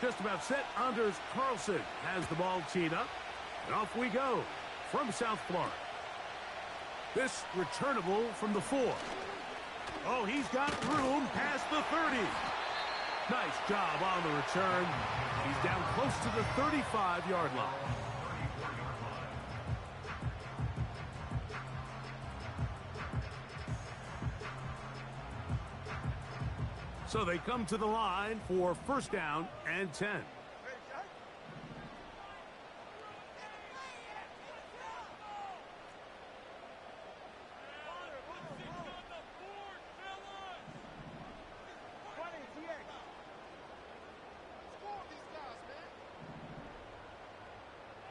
Just about set. Anders Carlson has the ball teed up. And off we go from South Florida. This returnable from the 4. Oh, he's got room past the 30. Nice job on the return. He's down close to the 35-yard line. So they come to the line for first down and 10.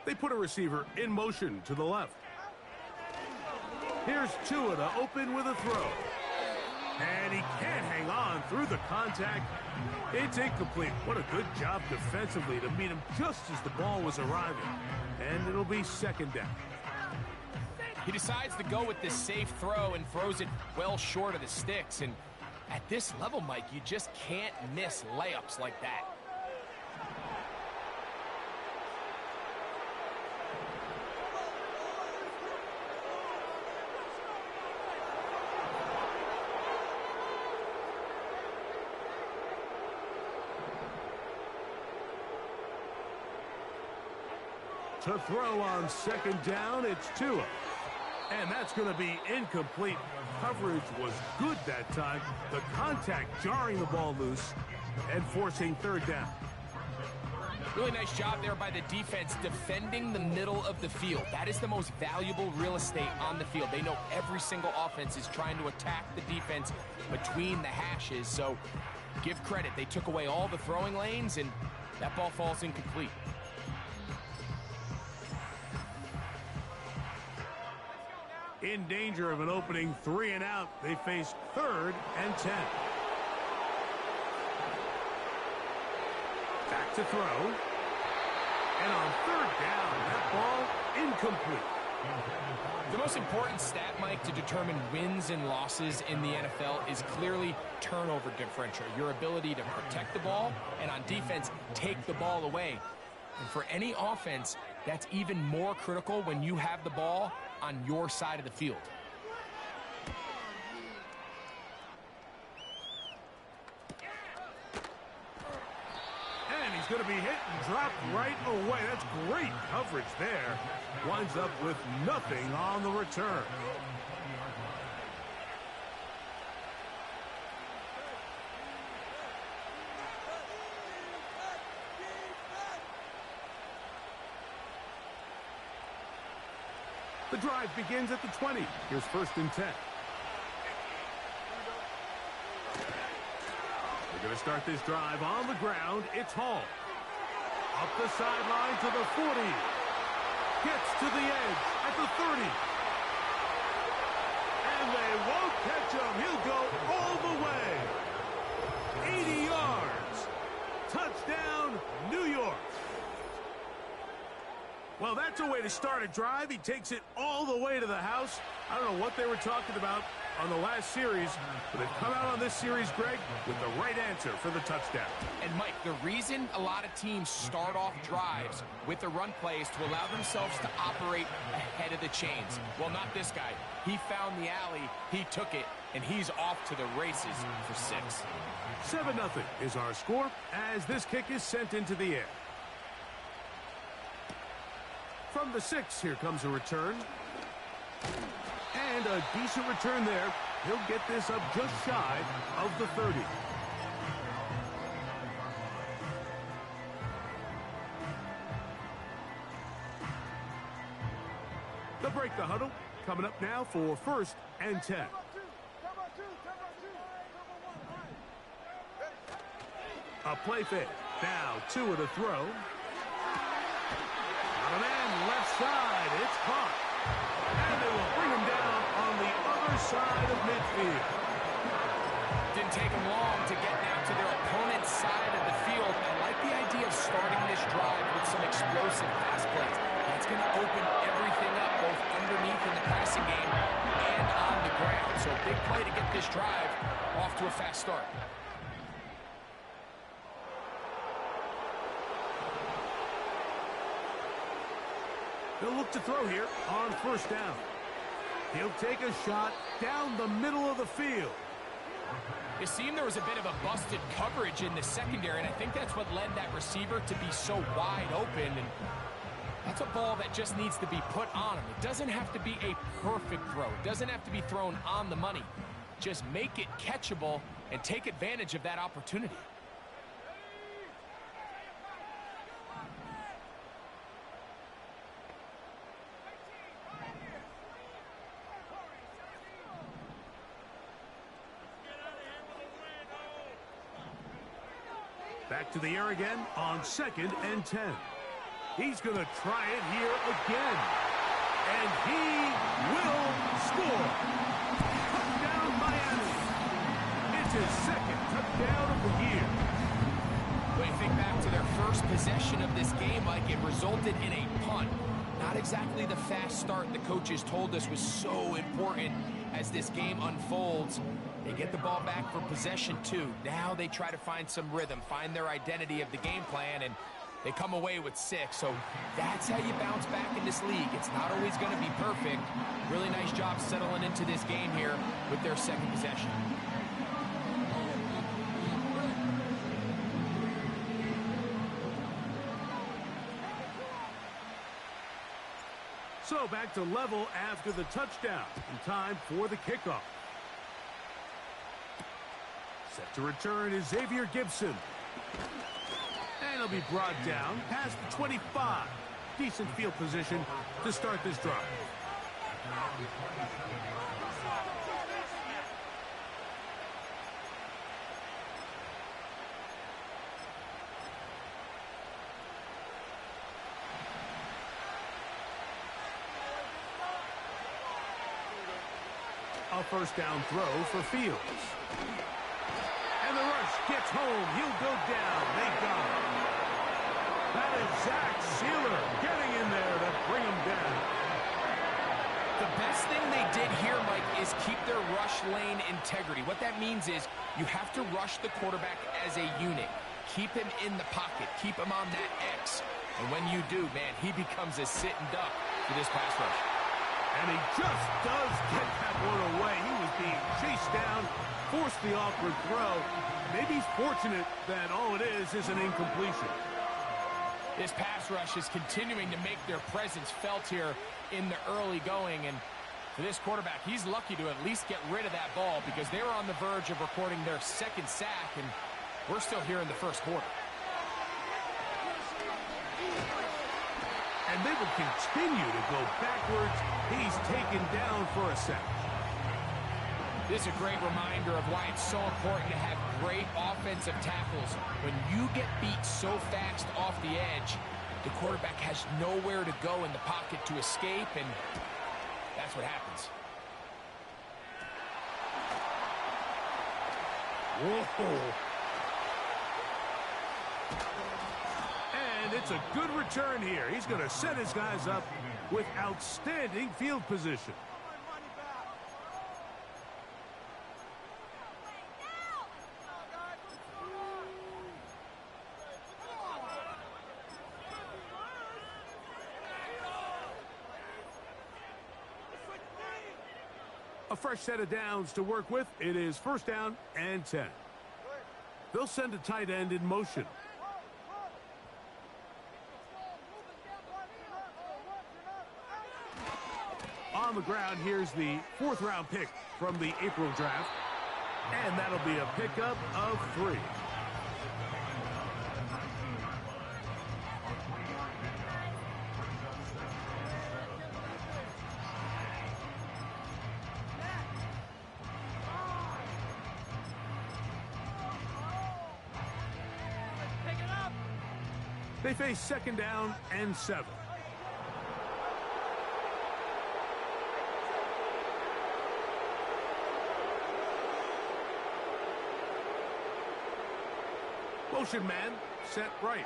They put a receiver in motion to the left. Here's Tua to open with a throw. And he can't hang on through the contact. It's incomplete. What a good job defensively to meet him just as the ball was arriving. And it'll be second down. He decides to go with this safe throw and throws it well short of the sticks. And at this level, Mike, you just can't miss layups like that. To throw on second down, it's Tua. And that's going to be incomplete. Coverage was good that time. The contact jarring the ball loose and forcing third down. Really nice job there by the defense defending the middle of the field. That is the most valuable real estate on the field. They know every single offense is trying to attack the defense between the hashes. So give credit. They took away all the throwing lanes, and that ball falls incomplete. In danger of an opening 3 and out, they face third and 10. Back to throw. And on third down, that ball incomplete. The most important stat, Mike, to determine wins and losses in the NFL is clearly turnover differential. Your ability to protect the ball and on defense, take the ball away. And for any offense, that's even more critical when you have the ball on your side of the field. And he's going to be hit and dropped right away. That's great coverage there. Winds up with nothing on the return. The drive begins at the 20. Here's first and 10. We're going to start this drive on the ground. It's Hall. Up the sideline to the 40. Gets to the edge at the 30. And they won't catch him. He'll go all the way. 80 yards. Touchdown, New York. Well, that's a way to start a drive. He takes it all the way to the house. I don't know what they were talking about on the last series, but they've come out on this series, Greg, with the right answer for the touchdown. And, Mike, the reason a lot of teams start off drives with the run play is to allow themselves to operate ahead of the chains. Well, not this guy. He found the alley, he took it, and he's off to the races for 6. 7-0 is our score as this kick is sent into the air. From the 6, here comes a return. And a decent return there. He'll get this up just shy of the 30. They'll break the huddle. Coming up now for first and 10. A play fake. Now Tua to throw. Got a man left side. It's caught. And they will bring him down on the other side of midfield. Didn't take them long to get now to their opponent's side of the field. I like the idea of starting this drive with some explosive pass plays. That's going to open everything up, both underneath in the passing game and on the ground. So big play to get this drive off to a fast start. They'll look to throw here on first down. He'll take a shot down the middle of the field. It seemed there was a bit of a busted coverage in the secondary, and I think that's what led that receiver to be so wide open. And that's a ball that just needs to be put on him. It doesn't have to be a perfect throw. It doesn't have to be thrown on the money. Just make it catchable and take advantage of that opportunity. Back to the air again on 2nd and 10. He's going to try it here again. And he will score. Touchdown, Miami. It's his 2nd touchdown of the year. When you think back to their first possession of this game, Mike, it resulted in a punt. Not exactly the fast start the coaches told us was so important as this game unfolds. They get the ball back for possession 2. Now they try to find some rhythm, find their identity of the game plan, and they come away with 6. So that's how you bounce back in this league. It's not always going to be perfect. Really nice job settling into this game here with their 2nd possession. So back to level after the touchdown. And time for the kickoff. Set to return is Xavier Gibson. And he'll be brought down past the 25. Decent field position to start this drive. A first down throw for Fields. And the rush gets home. He'll go down. They got him. That is Zach Sealer getting in there to bring him down. The best thing they did here, Mike, is keep their rush lane integrity. What that means is you have to rush the quarterback as a unit. Keep him in the pocket. Keep him on that X. And when you do, man, he becomes a sitting duck for this pass rush. And he just does get that one away. He was being chased down, forced the awkward throw. Maybe he's fortunate that all it is an incompletion. This pass rush is continuing to make their presence felt here in the early going. And for this quarterback, he's lucky to at least get rid of that ball because they were on the verge of recording their 2nd sack, and we're still here in the first quarter. And they will continue to go backwards. He's taken down for a sack. This is a great reminder of why it's so important to have great offensive tackles. When you get beat so fast off the edge, the quarterback has nowhere to go in the pocket to escape, and that's what happens. Whoa. And it's a good return here. He's going to set his guys up with outstanding field position. A fresh set of downs to work with. It is first down and 10. They'll send a tight end in motion. On the ground, here's the 4th round pick from the April draft. And that'll be a pickup of 3. They face 2nd down and 7. Motion man set right.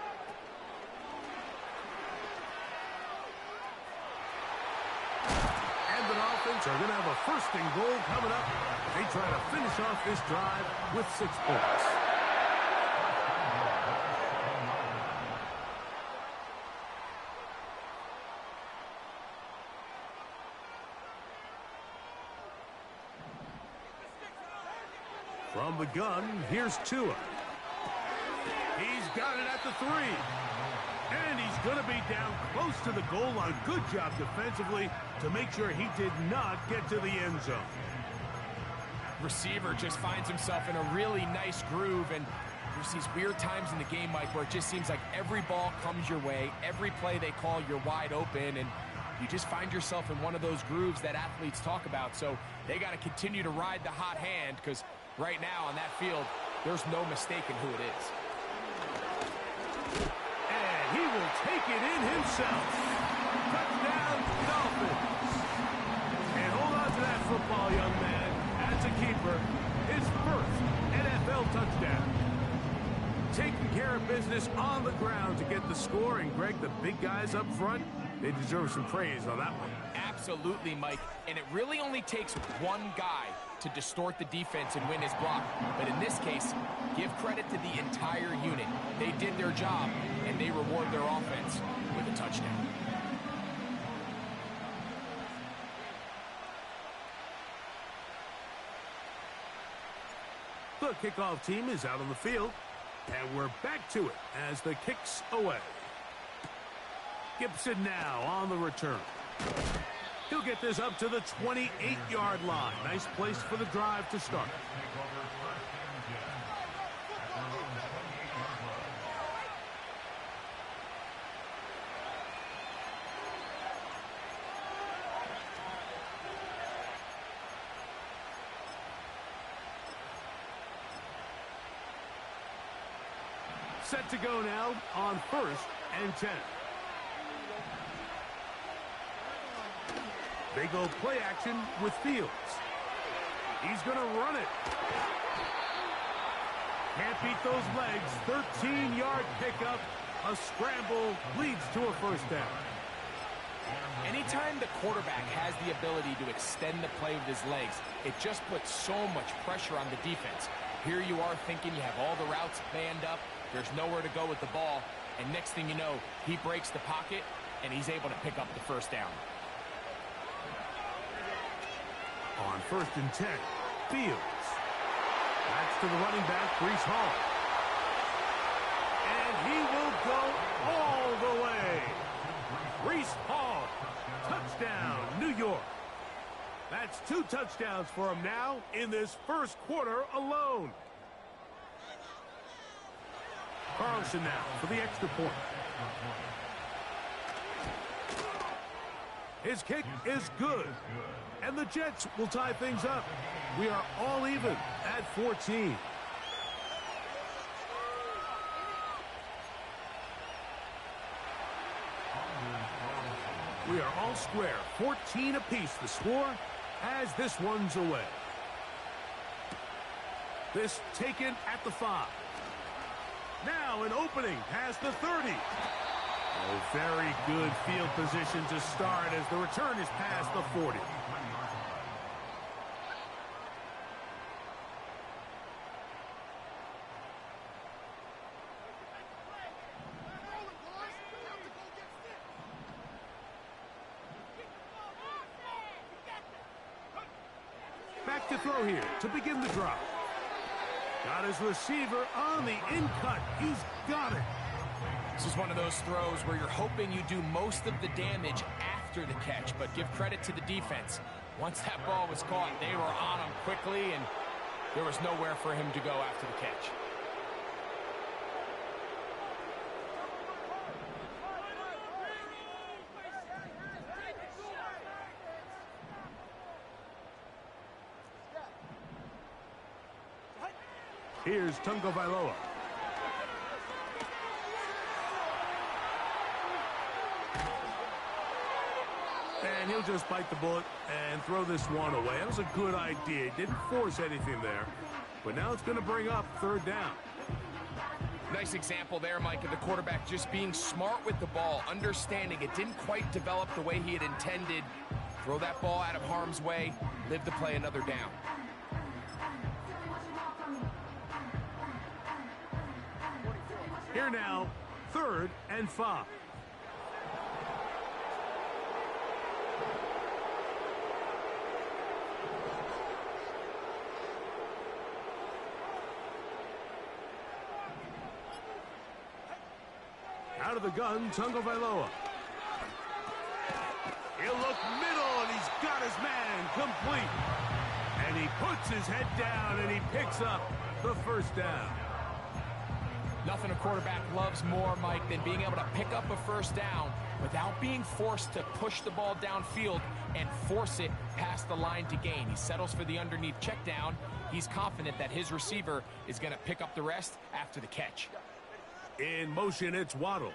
And the Dolphins are going to have a 1st and goal coming up. They try to finish off this drive with 6 points. From the gun, here's Tua. He's got it at the 3. And he's going to be down close to the goal line. Good job defensively to make sure he did not get to the end zone. Receiver just finds himself in a really nice groove, and there's these weird times in the game, Mike, where it just seems like every ball comes your way, every play they call, you're wide open, and you just find yourself in one of those grooves that athletes talk about. So they got to continue to ride the hot hand, because right now on that field, there's no mistaking who it is. And he will take it in himself. Touchdown, Dolphins. And hold on to that football, young man. That's a keeper. His first NFL touchdown. Taking care of business on the ground to get the score. And, Greg, the big guys up front, they deserve some praise on that one. Absolutely, Mike. And it really only takes one guy to distort the defense and win his block. But in this case, give credit to the entire unit. They did their job, and they reward their offense with a touchdown. The kickoff team is out on the field, and we're back to it as the kick's away. Gibson now on the return. He'll get this up to the 28-yard line. Nice place for the drive to start. Set to go now on 1st and 10. They go play action with Fields. He's going to run it. Can't beat those legs. 13-yard pickup. A scramble leads to a first down. Anytime the quarterback has the ability to extend the play with his legs, it just puts so much pressure on the defense. Here you are thinking you have all the routes manned up. There's nowhere to go with the ball. And next thing you know, he breaks the pocket, and he's able to pick up the first down. On 1st and 10, Fields. That's to the running back, Breece Hall. And he will go all the way. Breece Hall, touchdown, New York. That's 2 touchdowns for him now in this first quarter alone. Carlson now for the extra point. His kick is good. And the Jets will tie things up. We are all even at 14. We are all square. 14 apiece the score as this one's away. This taken at the 5. Now an opening past the 30. Oh, very good field position to start as the return is past the 40. Back to throw here to begin the drive. Got his receiver on the in-cut. He's got it. This is one of those throws where you're hoping you do most of the damage after the catch, but give credit to the defense. Once that ball was caught, they were on him quickly, and there was nowhere for him to go after the catch. Here's Tungo Vailoa. And he'll just bite the bullet and throw this one away. That was a good idea. He didn't force anything there. But now it's going to bring up 3rd down. Nice example there, Mike, of the quarterback just being smart with the ball, understanding it didn't quite develop the way he had intended. Throw that ball out of harm's way, live to play another down. Here now, 3rd and 5. Out of the gun, Tagovailoa. He'll look middle, and he's got his man complete. And he puts his head down, and he picks up the first down. Nothing a quarterback loves more, Mike, than being able to pick up a first down without being forced to push the ball downfield and force it past the line to gain. He settles for the underneath check down. He's confident that his receiver is going to pick up the rest after the catch. In motion, it's Waddle.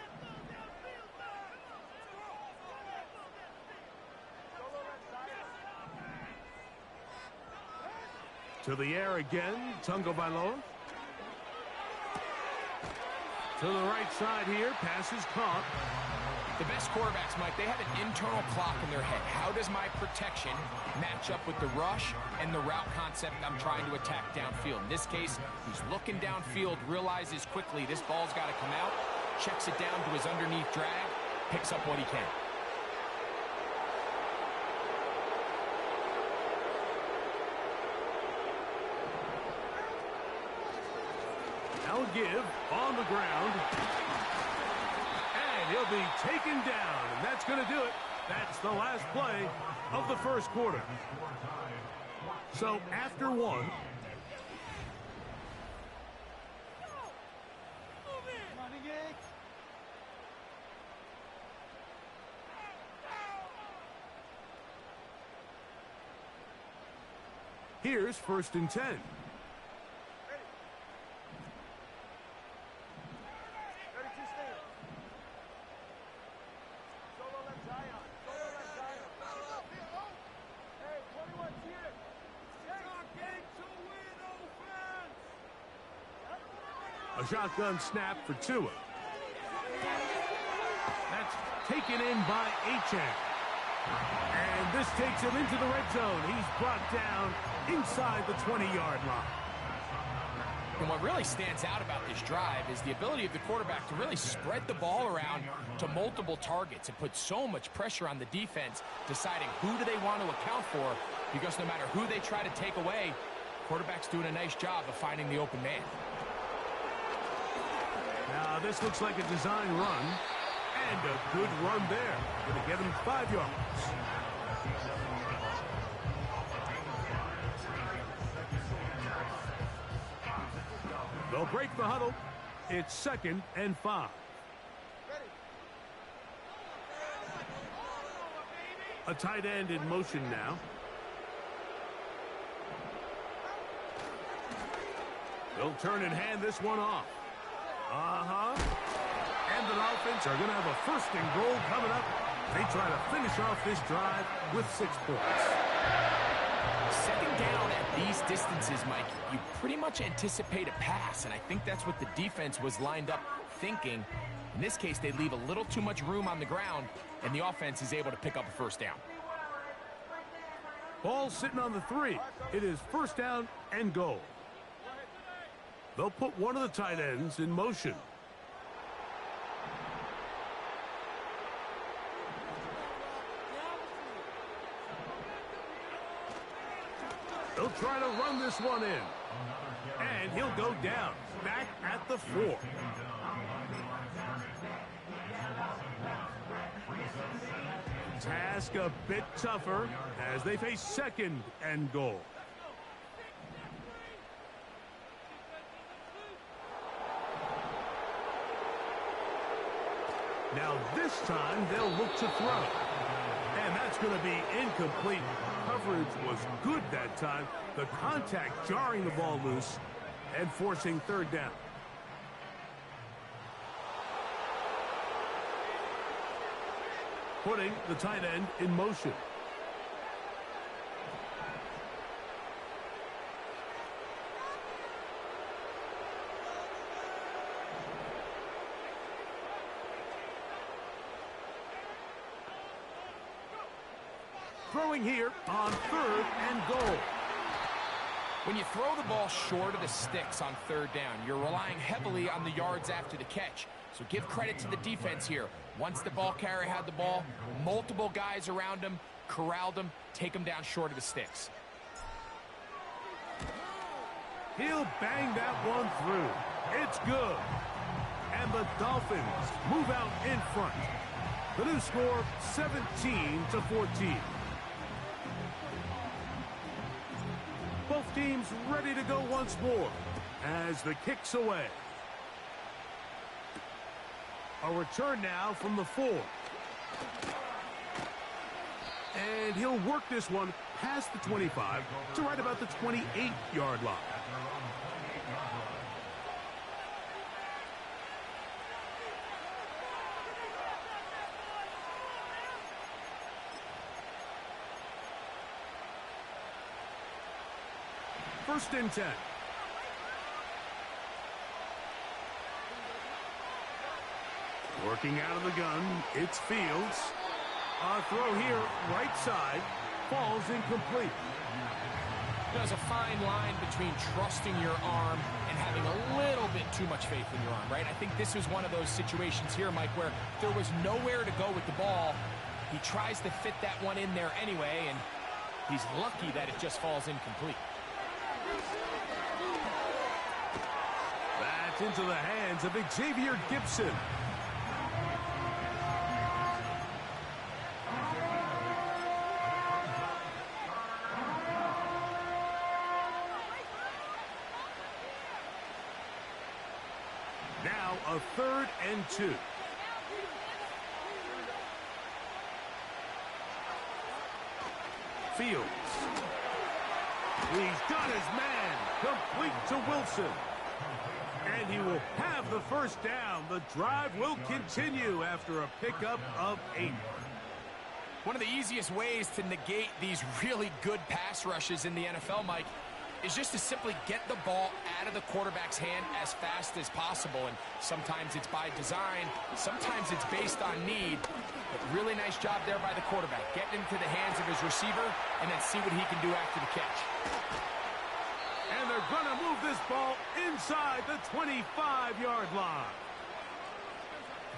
To the air again, Tagovailoa. To the right side here, pass is caught. The best quarterbacks, Mike, they have an internal clock in their head. How does my protection match up with the rush and the route concept I'm trying to attack downfield? In this case, he's looking downfield, realizes quickly this ball's got to come out, checks it down to his underneath drag, picks up what he can. Now give on the ground. And he'll be taken down. And that's going to do it. That's the last play of the first quarter. So after one. Here's 1st and 10. A shotgun snap for Tua. That's taken in by Achane. And this takes him into the red zone. He's brought down inside the 20-yard line. And what really stands out about this drive is the ability of the quarterback to really spread the ball around to multiple targets and put so much pressure on the defense, deciding who do they want to account for, because no matter who they try to take away, quarterback's doing a nice job of finding the open man. Now, this looks like a design run, and a good run there. Going to get him 5 yards. They'll break the huddle. It's 2nd and 5. A tight end in motion now. They'll turn and hand this one off. And the offense are going to have a 1st and goal coming up. They try to finish off this drive with 6 points. 2nd down at these distances, Mike, you pretty much anticipate a pass, and I think that's what the defense was lined up thinking. In this case, they leave a little too much room on the ground, and the offense is able to pick up a 1st down. Ball sitting on the 3. It is 1st down and goal. They'll put one of the tight ends in motion. They'll try to run this one in. And he'll go down, back at the 4. Task a bit tougher as they face 2nd and goal. Now this time they'll look to throw. And that's going to be incomplete. Coverage was good that time. The contact jarring the ball loose and forcing 3rd down. Putting the tight end in motion. Throwing here on 3rd and goal. When you throw the ball short of the sticks on 3rd down, you're relying heavily on the yards after the catch. So give credit to the defense here. Once the ball carrier had the ball, multiple guys around him, corralled him, take him down short of the sticks. He'll bang that one through. It's good. And the Dolphins move out in front. The new score, 17-14. Both teams ready to go once more as the kick's away. A return now from the 4. And he'll work this one past the 25 to right about the 28-yard line. First and 10. Working out of the gun, it's Fields. A throw here, right side, falls incomplete. There's a fine line between trusting your arm and having a little bit too much faith in your arm, right? I think this was one of those situations here, Mike, where there was nowhere to go with the ball. He tries to fit that one in there anyway, and he's lucky that it just falls incomplete. That's into the hands of Xavier Gipson. Now a 3rd and 2. Fields. He's got his man. Complete to Wilson. And he will have the first down. The drive will continue after a pickup of 8. One of the easiest ways to negate these really good pass rushes in the NFL, Mike, is just to simply get the ball out of the quarterback's hand as fast as possible. And sometimes it's by design, sometimes it's based on need. But really nice job there by the quarterback, getting into the hands of his receiver and then see what he can do after the catch. And they're going to move this ball inside the 25-yard line.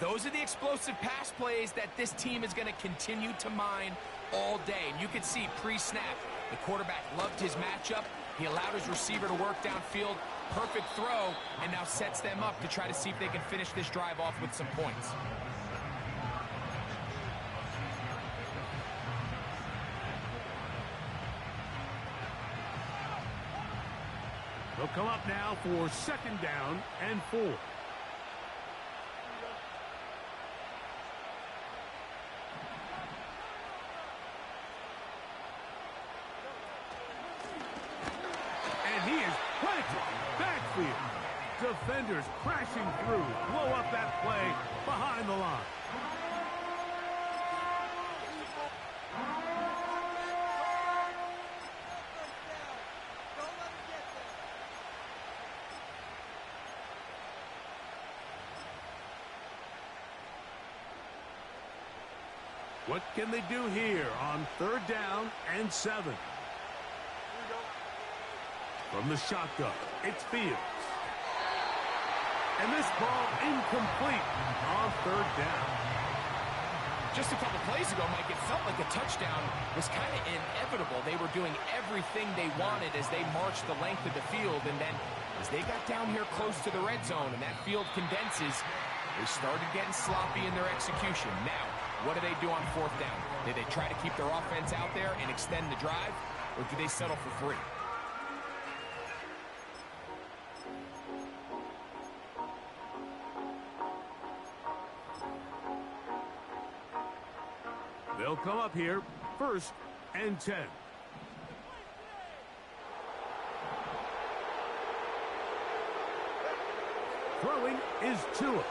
Those are the explosive pass plays that this team is going to continue to mine all day. And you can see pre-snap, the quarterback loved his matchup. He allowed his receiver to work downfield. Perfect throw, and now sets them up to try to see if they can finish this drive off with some points. They'll come up now for 2nd down and 4. And he is planted. Backfield. Defenders crashing through. Blow up that play behind the line. What can they do here on 3rd down and 7? From the shotgun, it's Fields. And this ball incomplete on 3rd down. Just a couple plays ago, Mike, it felt like a touchdown was kind of inevitable. They were doing everything they wanted as they marched the length of the field. And then as they got down here close to the red zone and that field condenses, they started getting sloppy in their execution. Now, what do they do on 4th down? Do they try to keep their offense out there and extend the drive, or do they settle for 3? They'll come up here, 1st and 10. Throwing is Tua.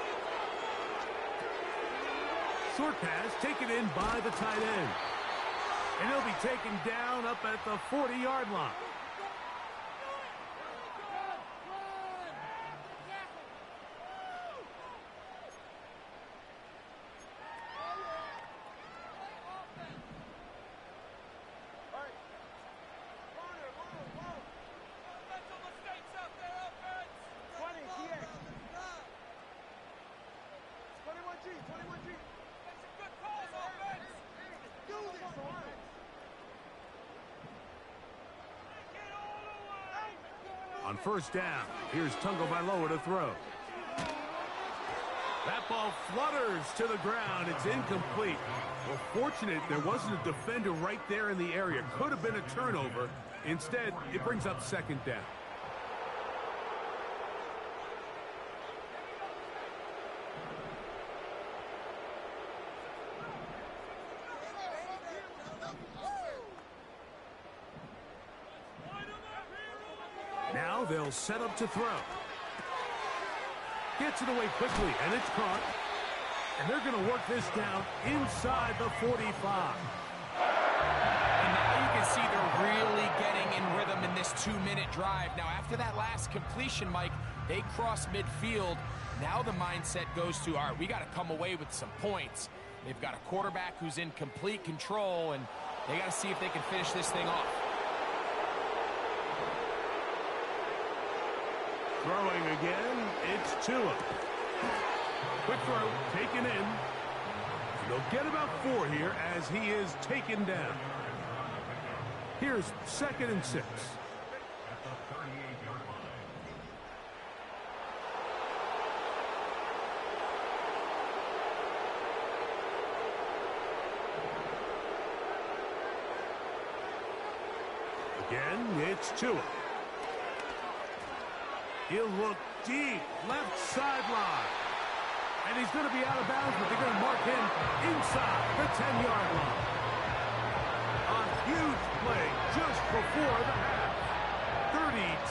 Short pass taken in by the tight end. And he'll be taken down up at the 40-yard line. On 1st down, here's Tagovailoa to throw. That ball flutters to the ground. It's incomplete. Well, fortunate there wasn't a defender right there in the area. Could have been a turnover. Instead, it brings up second down. Now they'll set up to throw. Gets it away quickly, and it's caught. And they're going to work this down inside the 45. And now you can see they're really getting in rhythm in this 2-minute drive. Now, after that last completion, Mike, they cross midfield. Now the mindset goes to, all right, we got to come away with some points. They've got a quarterback who's in complete control, and they got to see if they can finish this thing off. Throwing again, it's Tua. Quick throw, taken in. They'll get about 4 here as he is taken down. Here's 2nd and 6. Again, it's Tua. He'll look deep, left sideline. And he's going to be out of bounds, but they're going to mark him inside the 10-yard line. A huge play just before the half.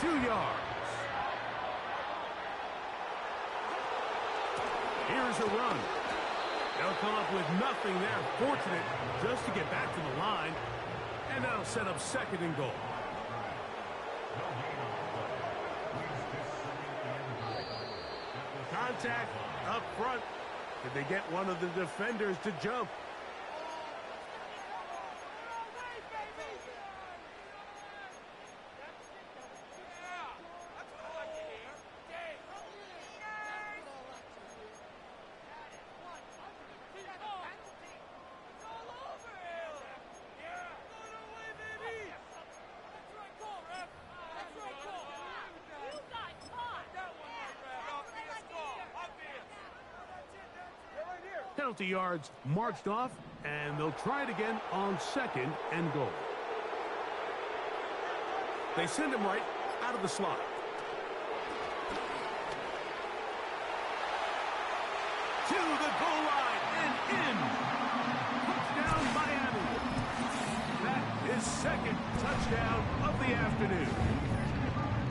32 yards. Here's a run. They'll come up with nothing there. Fortunate just to get back to the line. And that'll set up 2nd and goal. Contact up front. Did they get one of the defenders to jump? Penalty yards marched off, and they'll try it again on 2nd and goal. They send him right out of the slot. To the goal line and in. Touchdown, Miami. That is 2nd touchdown of the afternoon.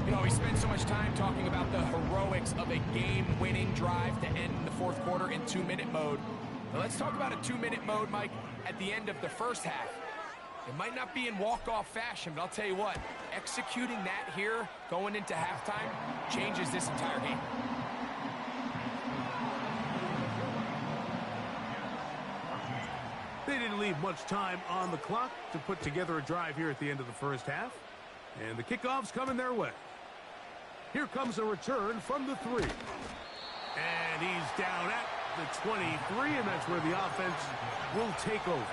You know, we spend so much time talking about the heroics of a game-winning drive to end the 4th quarter in 2-minute mode. Now let's talk about a 2-minute mode, Mike, at the end of the first half. It might not be in walk-off fashion, but I'll tell you what, executing that here going into halftime changes this entire game. They didn't leave much time on the clock to put together a drive here at the end of the first half. And the kickoff's coming their way. Here comes a return from the 3. And he's down at the 23, and that's where the offense will take over.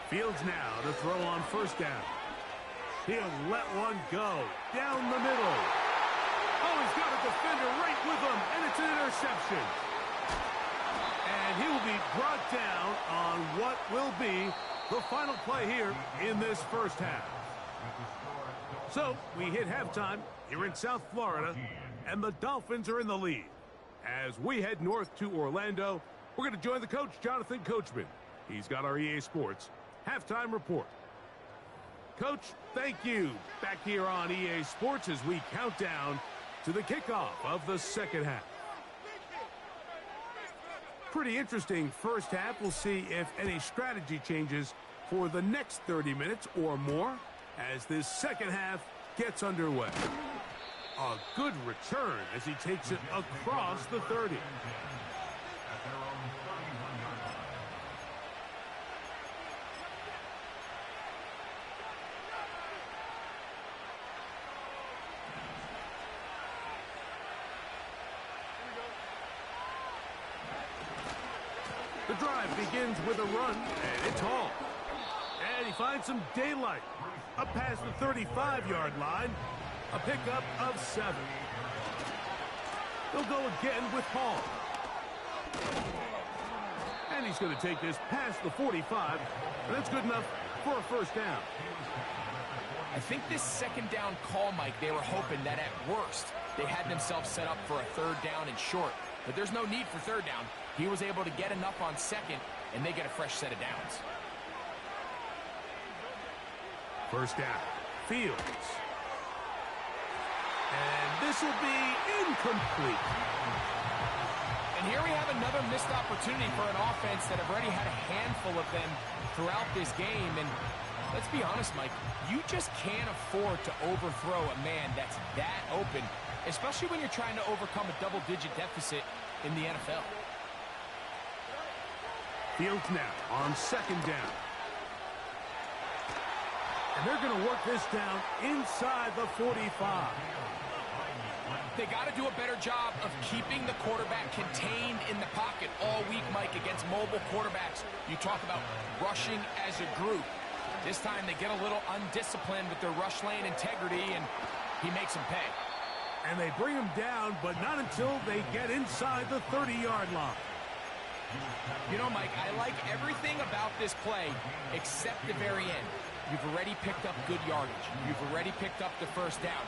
Fields now to throw on 1st down. He'll let one go down the middle. Oh, he's got a defender right with him, and it's an interception. And he will be brought down on what will be the final play here in this first half. So we hit halftime here in South Florida, and the Dolphins are in the lead. As we head north to Orlando, we're going to join the coach, Jonathan Coachman. He's got our EA Sports halftime report. Coach, thank you. Back here on EA Sports as we count down to the kickoff of the second half. Pretty interesting first half. We'll see if any strategy changes for the next 30 minutes or more as this second half gets underway. A good return as he takes it across the 30. The drive begins with a run, and it's all. And he finds some daylight. Up past the 35-yard line. A pickup of 7. They'll go again with Hall. And he's going to take this past the 45. And that's good enough for a first down. I think this second down call, Mike, they were hoping that at worst they had themselves set up for a third down and short. But there's no need for third down. He was able to get enough on second, and they get a fresh set of downs. First down. Fields. And this will be incomplete. And here we have another missed opportunity for an offense that have already had a handful of them throughout this game. And let's be honest, Mike, you just can't afford to overthrow a man that's that open, especially when you're trying to overcome a double-digit deficit in the NFL. Fields now on second down. And they're going to work this down inside the 45. They got to do a better job of keeping the quarterback contained in the pocket all week, Mike, against mobile quarterbacks. You talk about rushing as a group. This time they get a little undisciplined with their rush lane integrity, and he makes them pay. And they bring him down, but not until they get inside the 30-yard line. You know, Mike, I like everything about this play except the very end. You've already picked up good yardage. You've already picked up the first down.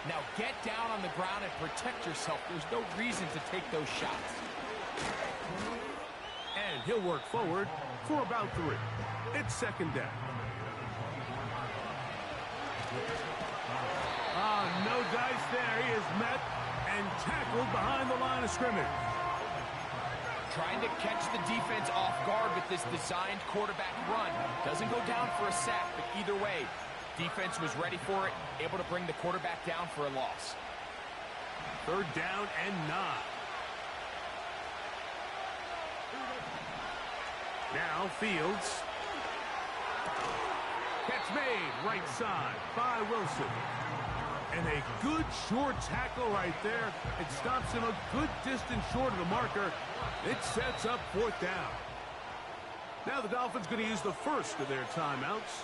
Now get down on the ground and protect yourself. There's no reason to take those shots. And he'll work forward for about 3. It's second down. No dice there. He is met and tackled behind the line of scrimmage. Trying to catch the defense off guard with this designed quarterback run. Doesn't go down for a sack, but either way, defense was ready for it, able to bring the quarterback down for a loss. Third down and 9. Now Fields. Catch made right side by Wilson. And a good short tackle right there. It stops him a good distance short of the marker. It sets up fourth down. Now the Dolphins going to use the first of their timeouts.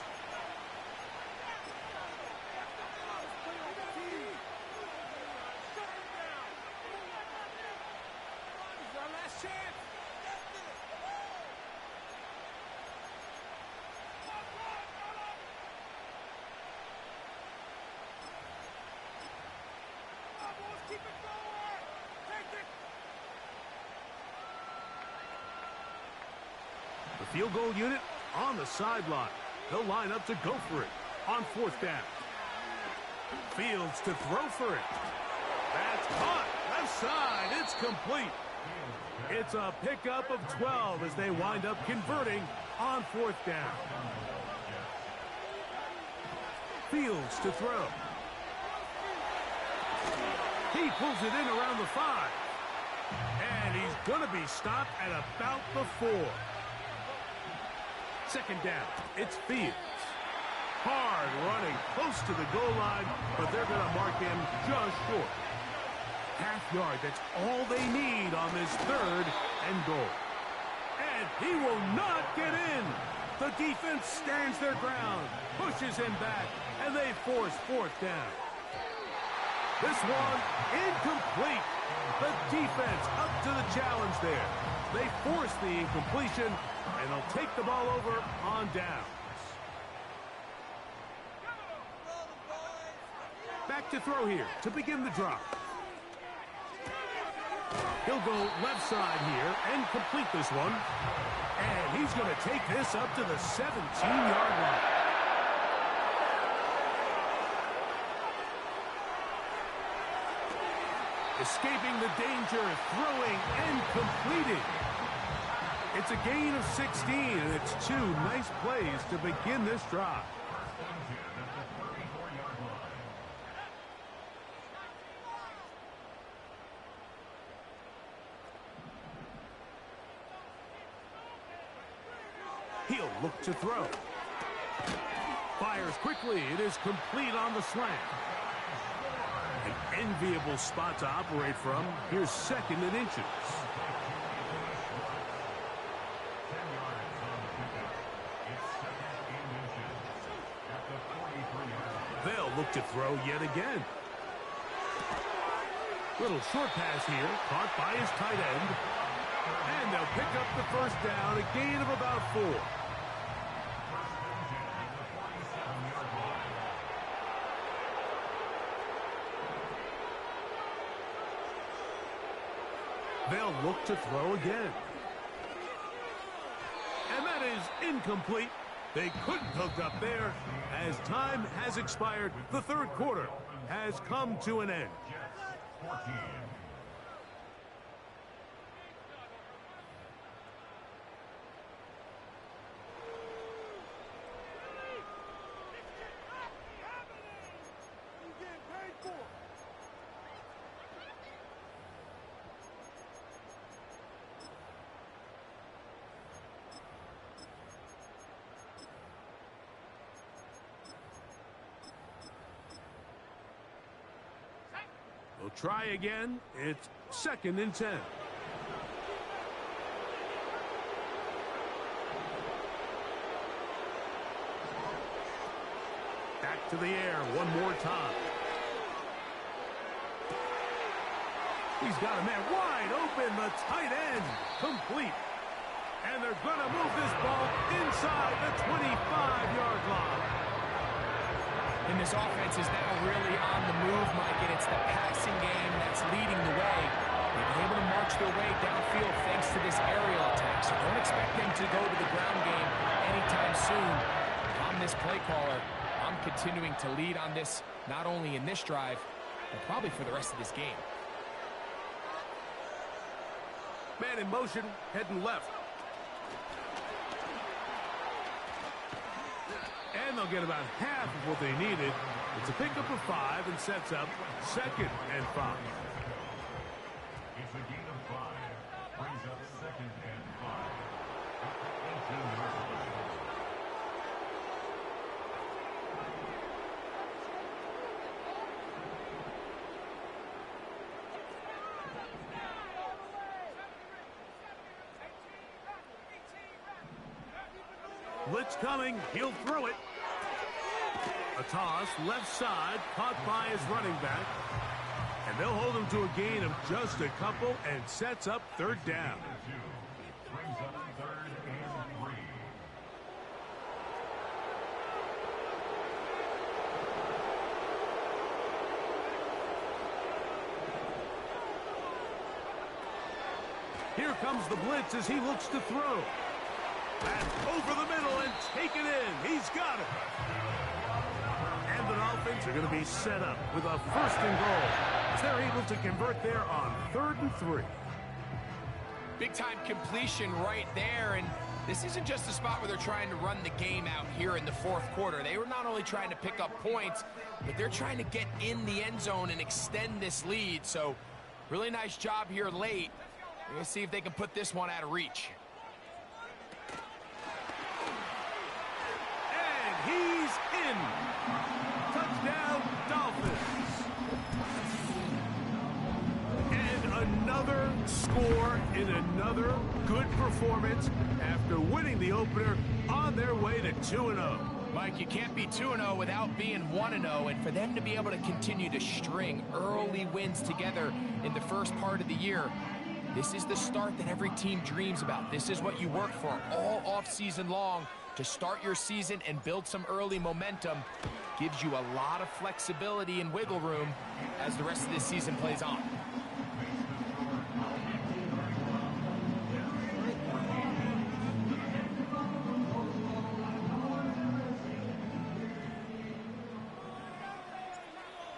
The field goal unit on the sideline. They'll line up to go for it on fourth down. Fields to throw for it. That's caught. Left side. It's complete. It's a pickup of 12 as they wind up converting on fourth down. Fields to throw. He pulls it in around the 5. And he's going to be stopped at about the 4. Second down, it's Fields. Hard running, close to the goal line, but they're going to mark him just short. Half yard, that's all they need on this third and goal. And he will not get in. The defense stands their ground, pushes him back, and they force fourth down. This one, incomplete. The defense up to the challenge there. They force the incompletion, and they'll take the ball over on downs. Back to throw here to begin the drive. He'll go left side here and complete this one. And he's going to take this up to the 17-yard line. Escaping the danger, throwing and completing. It's a gain of 16, and it's 2 nice plays to begin this drive. He'll look to throw. Fires quickly. It is complete on the slant. An enviable spot to operate from. Here's second and inches. They'll look to throw yet again. Little short pass here, caught by his tight end. And they'll pick up the first down, a gain of about 4. They'll look to throw again. And that is incomplete. They couldn't hook up there. As time has expired, the third quarter has come to an end. We'll try again. It's second and 10. Back to the air one more time. He's got a man wide open. The tight end complete. And they're going to move this ball inside the 25-yard line. And this offense is now really on the move, Mike, and it's the passing game that's leading the way. They've been able to march their way downfield thanks to this aerial attack, so don't expect them to go to the ground game anytime soon. I'm this play caller. I'm continuing to lead on this, not only in this drive, but probably for the rest of this game. Man in motion, heading left. And they'll get about half of what they needed. It's a pickup of 5 and sets up second and 5. It's a gain of 5. Brings up second and 5. 18-yard line. Blitz coming. He'll throw it. A toss, left side, caught by his running back. And they'll hold him to a gain of just a couple and sets up third down. Brings up third and 3. Here comes the blitz as he looks to throw. And over the middle and take it in. He's got it. And the Dolphins are going to be set up with a first and goal as they're able to convert there on 3rd and 3. Big-time completion right there, and this isn't just a spot where they're trying to run the game out here in the fourth quarter. They were not only trying to pick up points, but they're trying to get in the end zone and extend this lead. So really nice job here late. We're going to see if they can put this one out of reach. He's in. Touchdown, Dolphins. And another score in another good performance after winning the opener on their way to 2-0. Mike, you can't be 2-0 without being 1-0, and for them to be able to continue to string early wins together in the first part of the year, this is the start that every team dreams about. This is what you work for all off-season long. To start your season and build some early momentum gives you a lot of flexibility and wiggle room as the rest of this season plays on.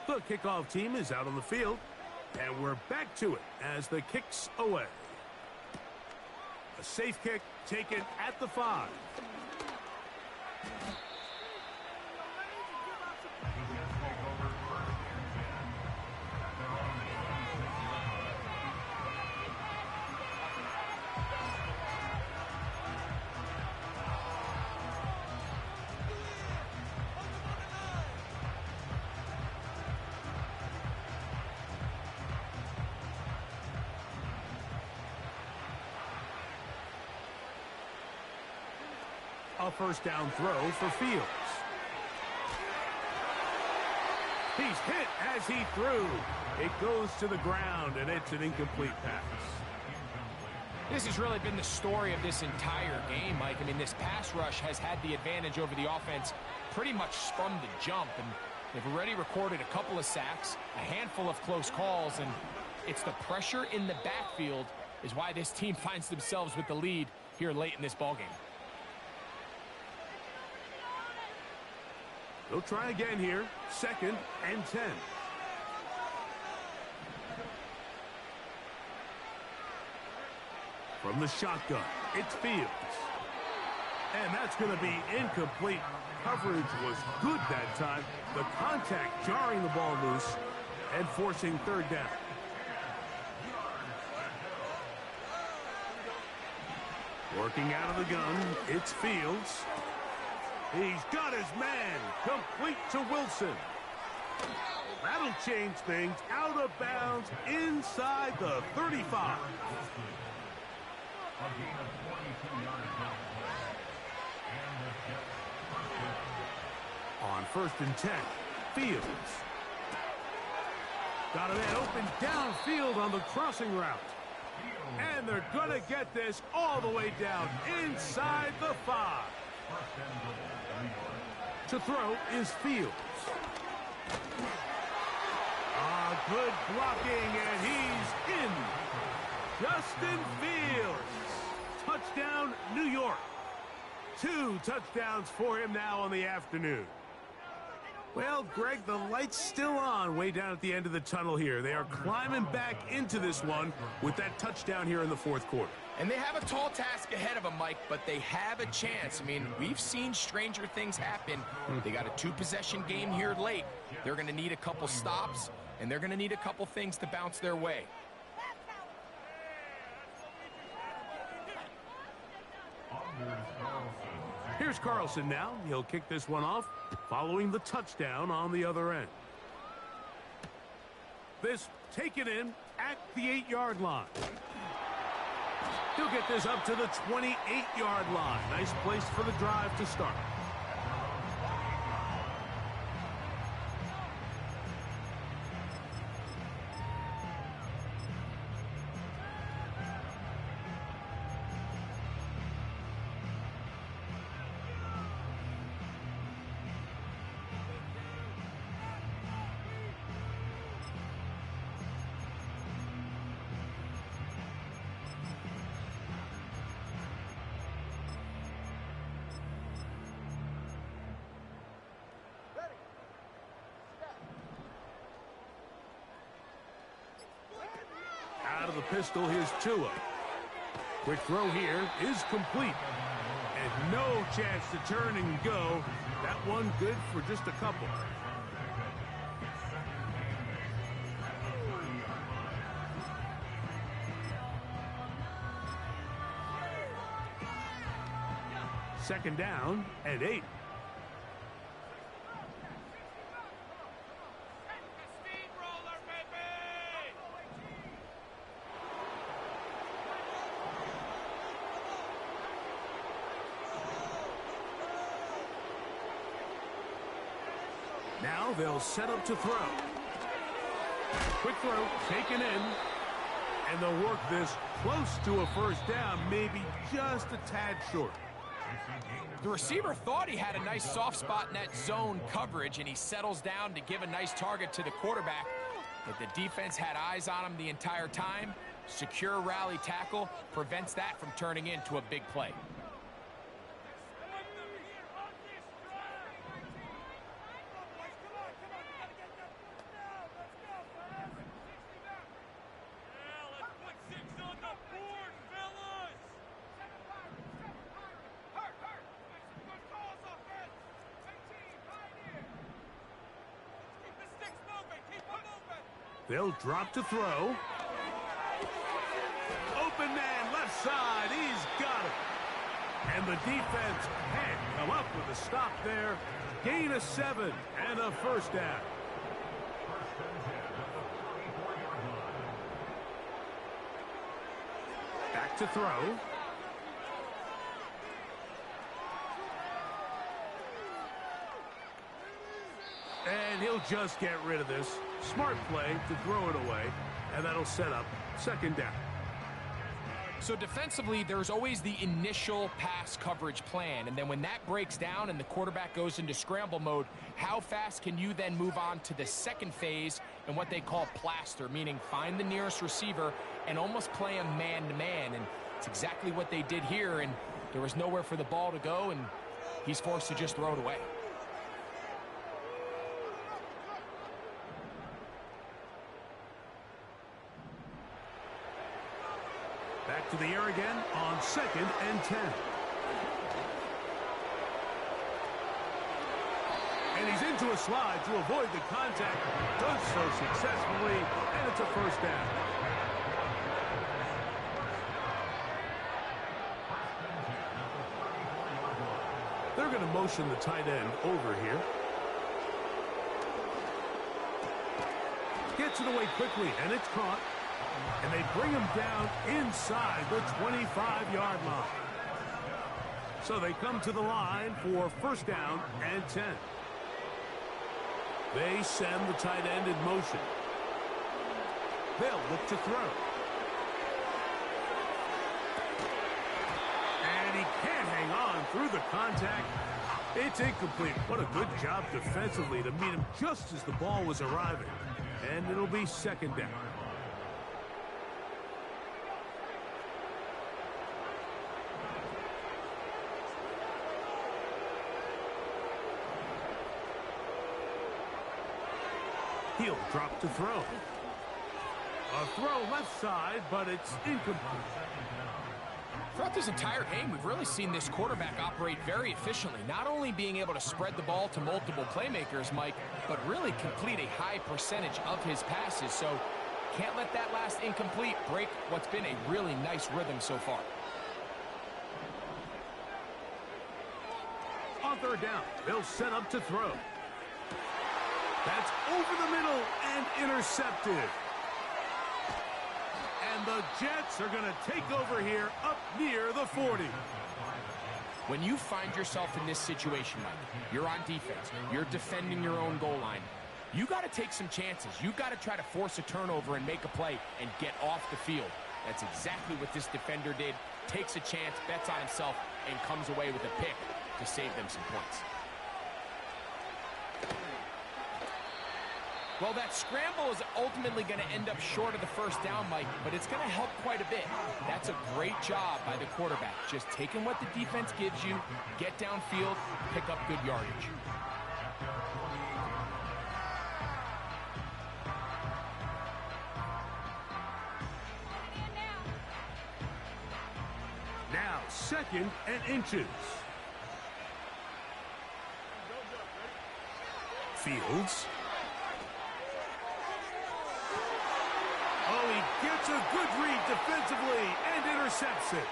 The kickoff team is out on the field, and we're back to it as the kick's away. A safe kick taken at the 5. A first down throw for Fields. He's hit as he threw. It goes to the ground, and it's an incomplete pass. This has really been the story of this entire game, Mike. I mean, this pass rush has had the advantage over the offense pretty much from the jump, and they've already recorded a couple of sacks, a handful of close calls, and it's the pressure in the backfield is why this team finds themselves with the lead here late in this ballgame. They'll try again here. 2nd and 10. From the shotgun, it's Fields. And that's going to be incomplete. Coverage was good that time. The contact jarring the ball loose and forcing 3rd down. Working out of the gun, it's Fields. He's got his man. Complete to Wilson. That'll change things. Out of bounds inside the 35. On 1st and 10, Fields. Got a man open downfield on the crossing route. And they're going to get this all the way down inside the 5. To throw is Fields. Good blocking, and he's in. Justin Fields. Touchdown, New York. 2 touchdowns for him now on the afternoon. Well, Greg, the light's still on way down at the end of the tunnel here. They are climbing back into this one with that touchdown here in the 4th quarter. And they have a tall task ahead of them, Mike, but they have a chance. I mean, we've seen stranger things happen. They got a 2-possession game here late. They're going to need a couple stops, and they're going to need a couple things to bounce their way. Here's Carlson now. He'll kick this one off following the touchdown on the other end. This taken in at the 8-yard line. He'll get this up to the 28-yard line. Nice place for the drive to start. Out of the pistol, here's Tua. Quick throw here is complete. And no chance to turn and go. That one good for just a couple. Second down and 8. Now they'll set up to throw. Quick throw, taken in. And they'll work this close to a first down, maybe just a tad short. The receiver thought he had a nice soft spot in that zone coverage, and he settles down to give a nice target to the quarterback. But the defense had eyes on him the entire time. Secure rally tackle prevents that from turning into a big play. They'll drop to throw. Open man, left side. He's got it. And the defense can't come up with a stop there. Gain of 7 and a first down. Back to throw. just get rid of this. Smart play to throw it away, and that'll set up second down. So defensively, there's always the initial pass coverage plan, and then when that breaks down and the quarterback goes into scramble mode, how fast can you then move on to the second phase and what they call plaster, meaning find the nearest receiver and almost play him man-to-man, and it's exactly what they did here, and there was nowhere for the ball to go, and he's forced to just throw it away. Back to the air again on 2nd and 10. And he's into a slide to avoid the contact. Does so successfully, and it's a first down. They're going to motion the tight end over here. Gets it away quickly, and it's caught. And they bring him down inside the 25-yard line. So they come to the line for first down and 10. They send the tight end in motion. They'll look to throw. And he can't hang on through the contact. It's incomplete. What a good job defensively to meet him just as the ball was arriving. And it'll be second down. He'll drop to throw. A throw left side, but it's incomplete. Throughout this entire game, we've really seen this quarterback operate very efficiently, not only being able to spread the ball to multiple playmakers, Mike, but really complete a high percentage of his passes. So can't let that last incomplete break what's been a really nice rhythm so far. On third down, they'll set up to throw. That's over the middle and intercepted. And the Jets are going to take over here up near the 40. When you find yourself in this situation, Mike, you're on defense, you're defending your own goal line, you got to take some chances. You got to try to force a turnover and make a play and get off the field. That's exactly what this defender did. Takes a chance, bets on himself, and comes away with a pick to save them some points. Well, that scramble is ultimately going to end up short of the first down, Mike, but it's going to help quite a bit. That's a great job by the quarterback. Just taking what the defense gives you, get downfield, pick up good yardage. Now, 2nd and inches. Fields. Oh, he gets a good read defensively and intercepts it.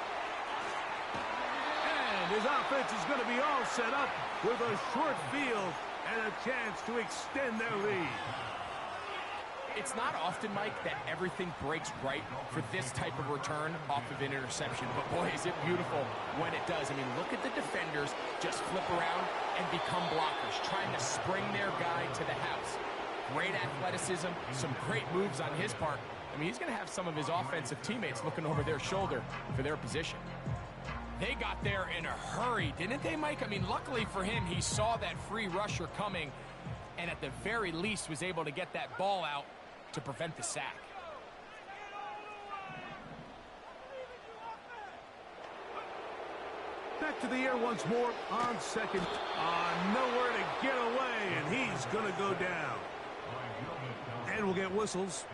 And his offense is going to be all set up with a short field and a chance to extend their lead. It's not often, Mike, that everything breaks right for this type of return off of an interception. But, boy, is it beautiful when it does. I mean, look at the defenders just flip around and become blockers, trying to spring their guy to the house. Great athleticism, some great moves on his part. I mean, he's going to have some of his offensive teammates looking over their shoulder for their position. They got there in a hurry, didn't they, Mike? I mean, luckily for him, he saw that free rusher coming and at the very least was able to get that ball out to prevent the sack. Back to the air once more on second. Nowhere to get away, and he's going to go down. And we'll get whistles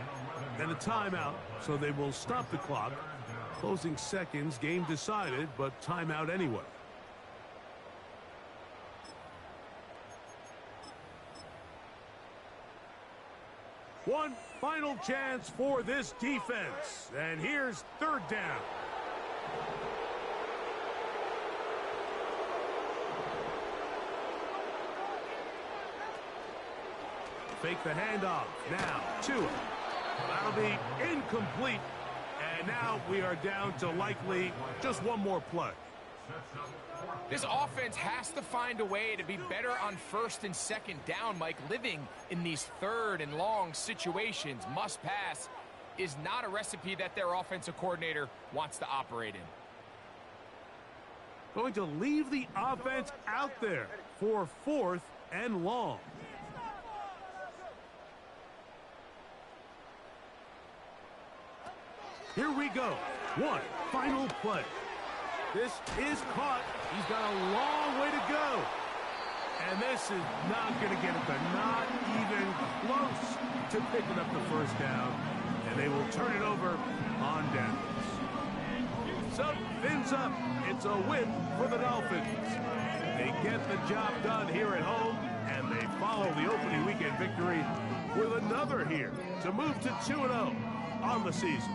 and a timeout, so they will stop the clock. Closing seconds, game decided, but timeout anyway. One final chance for this defense, and here's third down. Fake the handoff. Now, Tua. That'll be incomplete. And now we are down to likely just one more play. sets up fourth. This offense has to find a way to be better on first and second down, Mike. Living in these third and long situations, must pass, is not a recipe that their offensive coordinator wants to operate in. Going to leave the offense out there for 4th and long. Here we go. One final play. This is caught. He's got a long way to go. And this is not going to get it. They're not even close to picking up the first down. And they will turn it over on downs. So, fins up. It's a win for the Dolphins. They get the job done here at home, and they follow the opening weekend victory with another here to move to 2-0 on the season.